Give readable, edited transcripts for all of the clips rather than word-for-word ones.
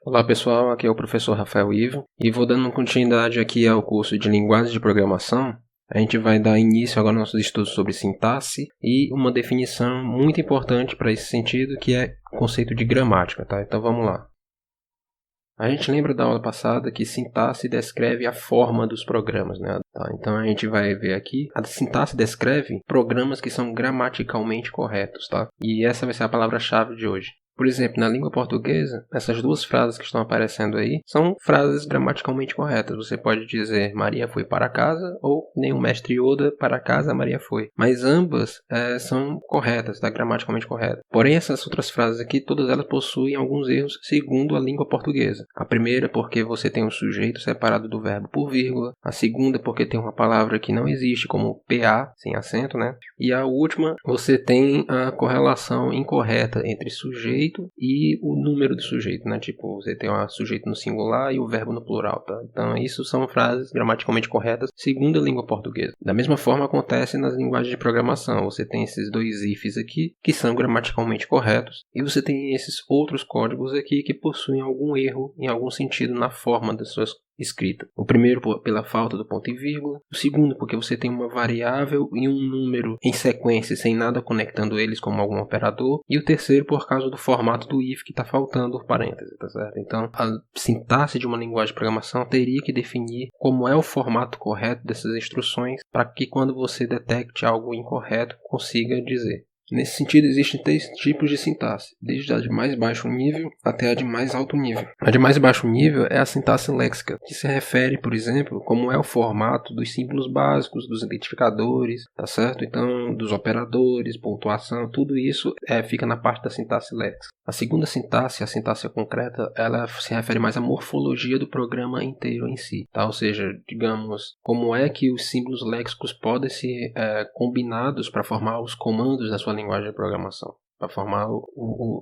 Olá pessoal, aqui é o professor Rafael Ivo e vou dando continuidade aqui ao curso de Linguagens de Programação. A gente vai dar início agora aos nossos estudos sobre sintaxe e uma definição muito importante para esse sentido, que é o conceito de gramática, tá? Então vamos lá. A gente lembra da aula passada que sintaxe descreve a forma dos programas, né? Tá, então a gente vai ver aqui, a sintaxe descreve programas que são gramaticalmente corretos, tá? E essa vai ser a palavra-chave de hoje. Por exemplo, na língua portuguesa, essas duas frases que estão aparecendo aí são frases gramaticalmente corretas. Você pode dizer Maria foi para casa ou nem o mestre Yoda para casa Maria foi. Mas ambas são corretas, tá? Gramaticalmente corretas. Porém, essas outras frases aqui, todas elas possuem alguns erros segundo a língua portuguesa. A primeira porque você tem um sujeito separado do verbo por vírgula. A segunda porque tem uma palavra que não existe, como PA, sem acento, né? E a última, você tem a correlação incorreta entre sujeito e o número do sujeito, né? Tipo, você tem o sujeito no singular e o verbo no plural, tá? Então, isso são frases gramaticalmente corretas segundo a língua portuguesa. Da mesma forma, acontece nas linguagens de programação. Você tem esses dois ifs aqui, que são gramaticalmente corretos, e você tem esses outros códigos aqui que possuem algum erro em algum sentido na forma das suas escrita. O primeiro pela falta do ponto e vírgula, o segundo porque você tem uma variável e um número em sequência sem nada conectando eles como algum operador, e o terceiro por causa do formato do if que está faltando o parêntese, tá certo? Então a sintaxe de uma linguagem de programação teria que definir como é o formato correto dessas instruções para que quando você detecte algo incorreto consiga dizer. Nesse sentido, existem três tipos de sintaxe, desde a de mais baixo nível até a de mais alto nível. A de mais baixo nível é a sintaxe léxica, que se refere, por exemplo, como é o formato dos símbolos básicos, dos identificadores, tá certo? Então, dos operadores, pontuação, tudo isso fica na parte da sintaxe léxica. A segunda sintaxe, a sintaxe concreta, ela se refere mais à morfologia do programa inteiro em si, tá? Ou seja, digamos, como é que os símbolos léxicos podem ser combinados para formar os comandos da sua linguagem de programação, para formar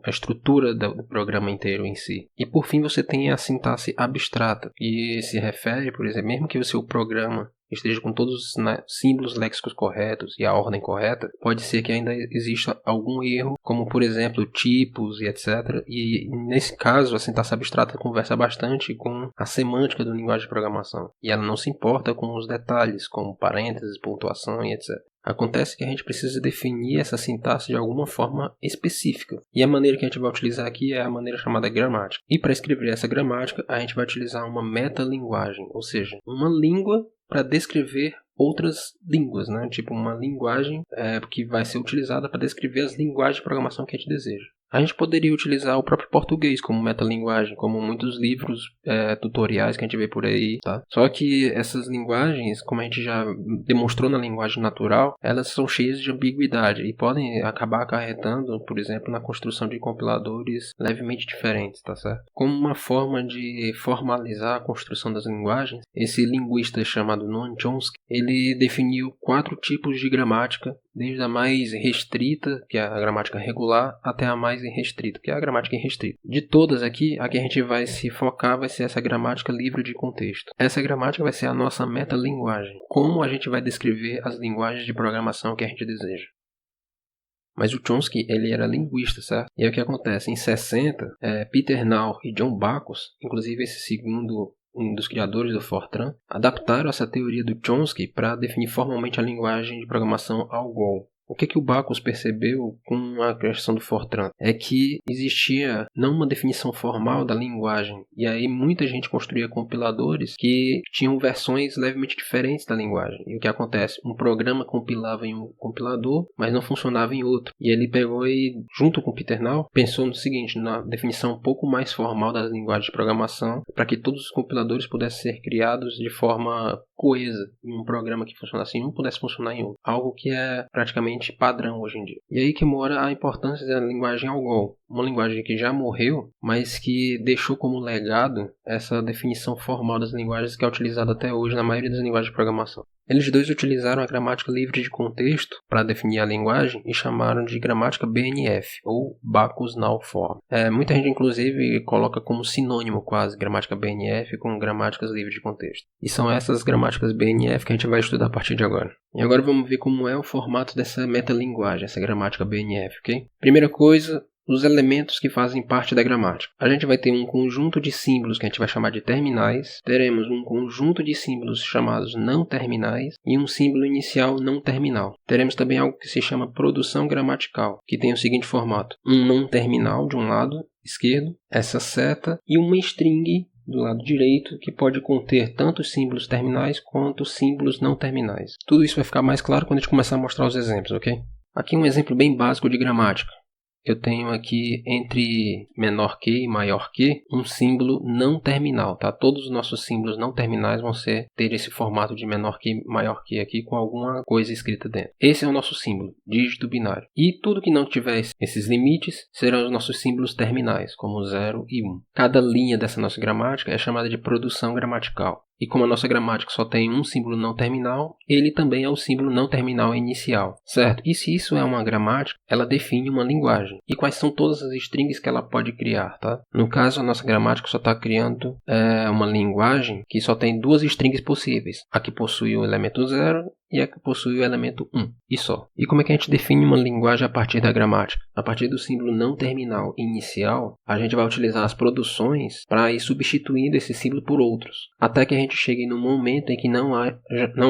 a estrutura do programa inteiro em si. E por fim você tem a sintaxe abstrata, que se refere, por exemplo, mesmo que o seu programa esteja com todos os símbolos léxicos corretos e a ordem correta, pode ser que ainda exista algum erro, como por exemplo tipos e etc. E nesse caso a sintaxe abstrata conversa bastante com a semântica da linguagem de programação, e ela não se importa com os detalhes, como parênteses, pontuação e etc. Acontece que a gente precisa definir essa sintaxe de alguma forma específica. E a maneira que a gente vai utilizar aqui é a maneira chamada gramática. E para escrever essa gramática, a gente vai utilizar uma metalinguagem, ou seja, uma língua para descrever outras línguas, né? Tipo uma linguagem que vai ser utilizada para descrever as linguagens de programação que a gente deseja. A gente poderia utilizar o próprio português como metalinguagem, como muitos livros tutoriais que a gente vê por aí, tá? Só que essas linguagens, como a gente já demonstrou na linguagem natural, elas são cheias de ambiguidade e podem acabar acarretando, por exemplo, na construção de compiladores levemente diferentes, tá certo? Como uma forma de formalizar a construção das linguagens, esse linguista chamado Noam Chomsky, ele definiu 4 tipos de gramática, desde a mais restrita, que é a gramática regular, até a mais irrestrita, que é a gramática irrestrita. De todas aqui, a que a gente vai se focar vai ser essa gramática livre de contexto. Essa gramática vai ser a nossa metalinguagem. Como a gente vai descrever as linguagens de programação que a gente deseja. Mas o Chomsky, ele era linguista, certo? E aí o que acontece? Em 60, Peter Nau e John Backus, inclusive esse segundo um dos criadores do Fortran, adaptaram essa teoria do Chomsky para definir formalmente a linguagem de programação ALGOL. O que o Backus percebeu com a criação do Fortran é que existia não uma definição formal da linguagem, e aí muita gente construía compiladores que tinham versões levemente diferentes da linguagem. E o que acontece? Um programa compilava em um compilador, mas não funcionava em outro. E ele pegou e, junto com o Peter Nau, pensou no seguinte, na definição um pouco mais formal das linguagens de programação, para que todos os compiladores pudessem ser criados de forma coesa em um programa que funcionasse em um pudesse funcionar em outro. Algo que é praticamente padrão hoje em dia. E aí que mora a importância da linguagem ALGOL. Uma linguagem que já morreu, mas que deixou como legado essa definição formal das linguagens que é utilizada até hoje na maioria das linguagens de programação. Eles dois utilizaram a gramática livre de contexto para definir a linguagem e chamaram de gramática BNF, ou Backus-Naur Form. Muita gente, inclusive, coloca como sinônimo quase gramática BNF com gramáticas livres de contexto. E são essas gramáticas BNF que a gente vai estudar a partir de agora. E agora vamos ver como é o formato dessa metalinguagem, essa gramática BNF, ok? Primeira coisa, os elementos que fazem parte da gramática. A gente vai ter um conjunto de símbolos que a gente vai chamar de terminais, teremos um conjunto de símbolos chamados não terminais e um símbolo inicial não terminal. Teremos também algo que se chama produção gramatical, que tem o seguinte formato: um não terminal de um lado esquerdo, essa seta, e uma string do lado direito, que pode conter tanto os símbolos terminais quanto os símbolos não terminais. Tudo isso vai ficar mais claro quando a gente começar a mostrar os exemplos, ok? Aqui um exemplo bem básico de gramática. Eu tenho aqui entre menor que e maior que um símbolo não terminal, tá? Todos os nossos símbolos não terminais vão ter esse formato de menor que, maior que aqui com alguma coisa escrita dentro. Esse é o nosso símbolo, dígito binário. E tudo que não tiver esses limites serão os nossos símbolos terminais, como 0 e 1. Cada linha dessa nossa gramática é chamada de produção gramatical. E como a nossa gramática só tem um símbolo não terminal, ele também é o símbolo não terminal inicial, certo? E se isso é uma gramática, ela define uma linguagem. E quais são todas as strings que ela pode criar, tá? No caso, a nossa gramática só está criando uma linguagem que só tem duas strings possíveis. A que possui o elemento 0 e a que possui o elemento 1, e só. E como é que a gente define uma linguagem a partir da gramática? A partir do símbolo não terminal inicial, a gente vai utilizar as produções para ir substituindo esse símbolo por outros, até que a gente chegue no momento em que não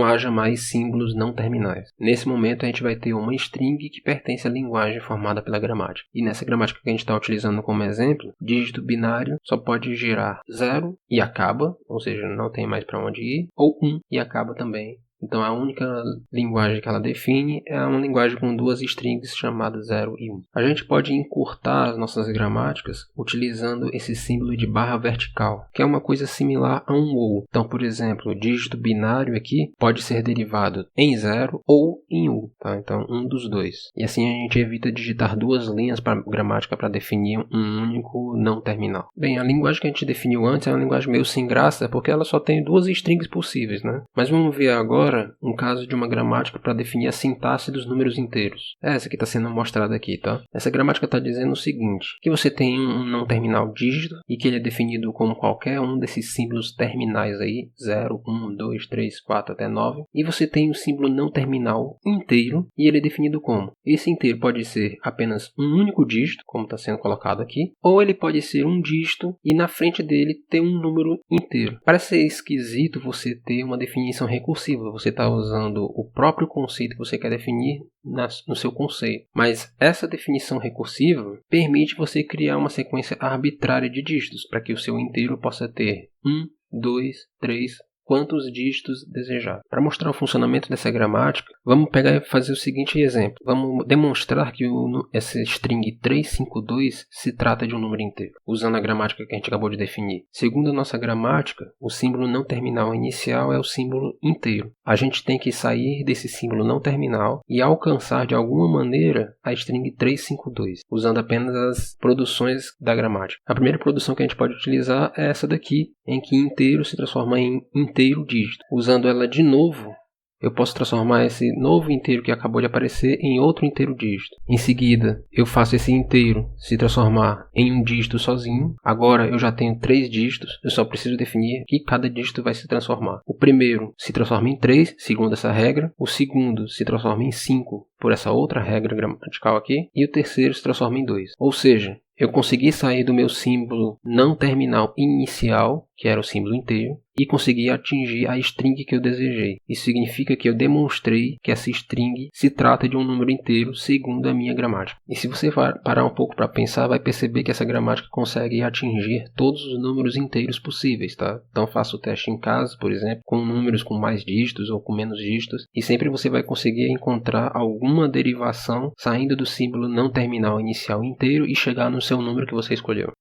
haja mais símbolos não terminais. Nesse momento, a gente vai ter uma string que pertence à linguagem formada pela gramática. E nessa gramática que a gente está utilizando como exemplo, dígito binário só pode gerar 0 e acaba, ou seja, não tem mais para onde ir, ou 1 e acaba também. Então a única linguagem que ela define é uma linguagem com duas strings chamadas 0 e 1. A gente pode encurtar as nossas gramáticas utilizando esse símbolo de barra vertical, que é uma coisa similar a um ou. Então, por exemplo, o dígito binário aqui pode ser derivado em 0 ou em 1. Tá? Então, um dos dois. E assim a gente evita digitar duas linhas para gramática para definir um único não terminal. Bem, a linguagem que a gente definiu antes é uma linguagem meio sem graça, porque ela só tem duas strings possíveis, né? Mas vamos ver agora um caso de uma gramática para definir a sintaxe dos números inteiros. Essa que está sendo mostrada aqui, tá? Essa gramática está dizendo o seguinte, que você tem um não terminal dígito e que ele é definido como qualquer um desses símbolos terminais aí, 0, 1, 2, 3, 4 até 9, e você tem um símbolo não terminal inteiro e ele é definido como? Esse inteiro pode ser apenas um único dígito, como está sendo colocado aqui, ou ele pode ser um dígito e na frente dele ter um número inteiro. Parece ser esquisito você ter uma definição recursiva. Você está usando o próprio conceito que você quer definir no seu conceito. Mas essa definição recursiva permite você criar uma sequência arbitrária de dígitos para que o seu inteiro possa ter 1, 2, 3, quantos dígitos desejar. Para mostrar o funcionamento dessa gramática, vamos pegar e fazer o seguinte exemplo. Vamos demonstrar que essa string 352 se trata de um número inteiro, usando a gramática que a gente acabou de definir. Segundo a nossa gramática, o símbolo não terminal inicial é o símbolo inteiro. A gente tem que sair desse símbolo não terminal e alcançar de alguma maneira a string 352, usando apenas as produções da gramática. A primeira produção que a gente pode utilizar é essa daqui, em que inteiro se transforma em inteiro dígito. Usando ela de novo, eu posso transformar esse novo inteiro que acabou de aparecer em outro inteiro dígito. Em seguida, eu faço esse inteiro se transformar em um dígito sozinho. Agora eu já tenho 3 dígitos, eu só preciso definir que cada dígito vai se transformar. O primeiro se transforma em 3, segundo essa regra. O segundo se transforma em 5, por essa outra regra gramatical aqui. E o terceiro se transforma em 2. Ou seja, eu consegui sair do meu símbolo não terminal inicial, que era o símbolo inteiro, e consegui atingir a string que eu desejei. Isso significa que eu demonstrei que essa string se trata de um número inteiro segundo a minha gramática. E se você parar um pouco para pensar, vai perceber que essa gramática consegue atingir todos os números inteiros possíveis, tá? Então faça o teste em casa, por exemplo, com números com mais dígitos ou com menos dígitos, e sempre você vai conseguir encontrar alguma derivação saindo do símbolo não terminal inicial inteiro e chegar no seu número que você escolheu.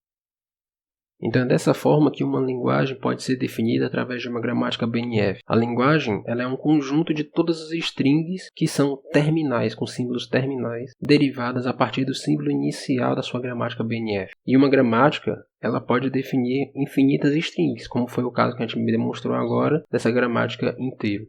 Então é dessa forma que uma linguagem pode ser definida através de uma gramática BNF. A linguagem ela é um conjunto de todas as strings que são terminais, com símbolos terminais, derivadas a partir do símbolo inicial da sua gramática BNF. E uma gramática ela pode definir infinitas strings, como foi o caso que a gente demonstrou agora dessa gramática inteiro.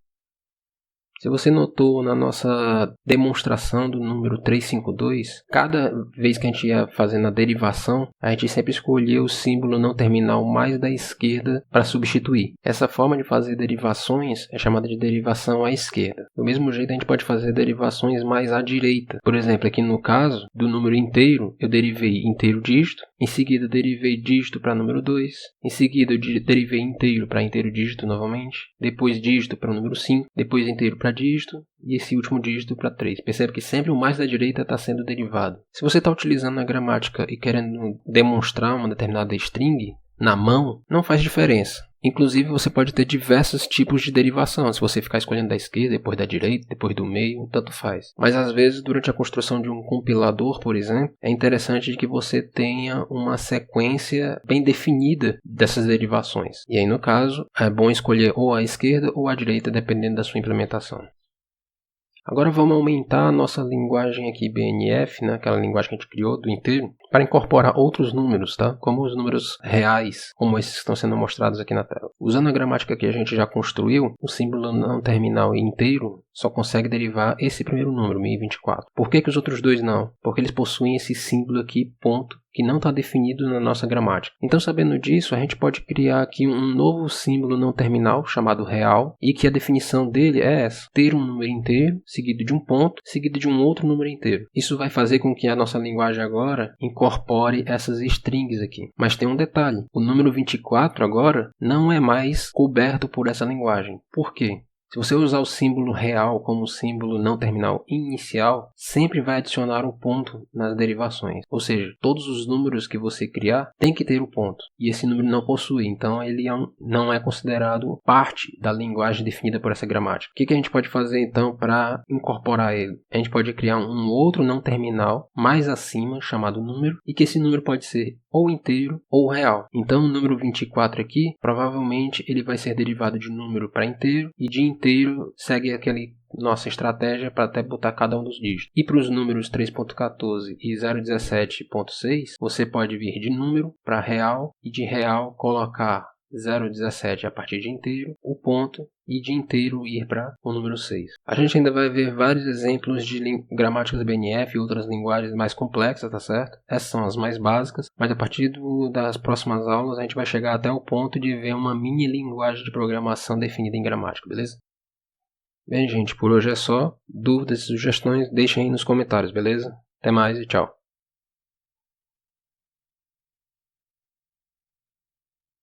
Se você notou na nossa demonstração do número 352, cada vez que a gente ia fazendo a derivação, a gente sempre escolhia o símbolo não terminal mais da esquerda para substituir. Essa forma de fazer derivações é chamada de derivação à esquerda. Do mesmo jeito, a gente pode fazer derivações mais à direita. Por exemplo, aqui no caso do número inteiro, eu derivei inteiro dígito, em seguida derivei dígito para número 2, em seguida eu derivei inteiro para inteiro dígito novamente, depois dígito para o número 5, depois inteiro para dígito e esse último dígito para 3. Percebe que sempre o mais da direita está sendo derivado. Se você está utilizando a gramática e querendo demonstrar uma determinada string na mão, não faz diferença. Inclusive, você pode ter diversos tipos de derivação. Se você ficar escolhendo da esquerda, depois da direita, depois do meio, tanto faz. Mas, às vezes, durante a construção de um compilador, por exemplo, é interessante que você tenha uma sequência bem definida dessas derivações. E aí, no caso, é bom escolher ou a esquerda ou a direita, dependendo da sua implementação. Agora vamos aumentar a nossa linguagem aqui BNF, né, aquela linguagem que a gente criou do inteiro, para incorporar outros números, tá? Como os números reais, como esses que estão sendo mostrados aqui na tela. Usando a gramática que a gente já construiu, o símbolo não terminal inteiro só consegue derivar esse primeiro número, 1024. Por que os outros dois não? Porque eles possuem esse símbolo aqui, ponto, que não está definido na nossa gramática. Então, sabendo disso, a gente pode criar aqui um novo símbolo não terminal, chamado real, e que a definição dele é essa: ter um número inteiro, seguido de um ponto, seguido de um outro número inteiro. Isso vai fazer com que a nossa linguagem agora incorpore essas strings aqui. Mas tem um detalhe: o número 24 agora não é mais coberto por essa linguagem. Por quê? Se você usar o símbolo real como símbolo não terminal inicial, sempre vai adicionar um ponto nas derivações. Ou seja, todos os números que você criar tem que ter o ponto. E esse número não possui, então ele não é considerado parte da linguagem definida por essa gramática. O que a gente pode fazer então para incorporar ele? A gente pode criar um outro não terminal mais acima, chamado número, e que esse número pode ser ou inteiro ou real. Então o número 24 aqui, provavelmente ele vai ser derivado de número para inteiro, e de inteiro segue aquele nossa estratégia para até botar cada um dos dígitos. E para os números 3.14 e 0.17.6, você pode vir de número para real, e de real colocar 0.17 a partir de inteiro, o ponto, e de inteiro ir para o número 6. A gente ainda vai ver vários exemplos de gramáticas BNF e outras linguagens mais complexas, tá certo? Essas são as mais básicas, mas a partir das próximas aulas a gente vai chegar até o ponto de ver uma mini linguagem de programação definida em gramática, beleza? Bem, gente, por hoje é só. Dúvidas e sugestões, deixem aí nos comentários, beleza? Até mais e tchau.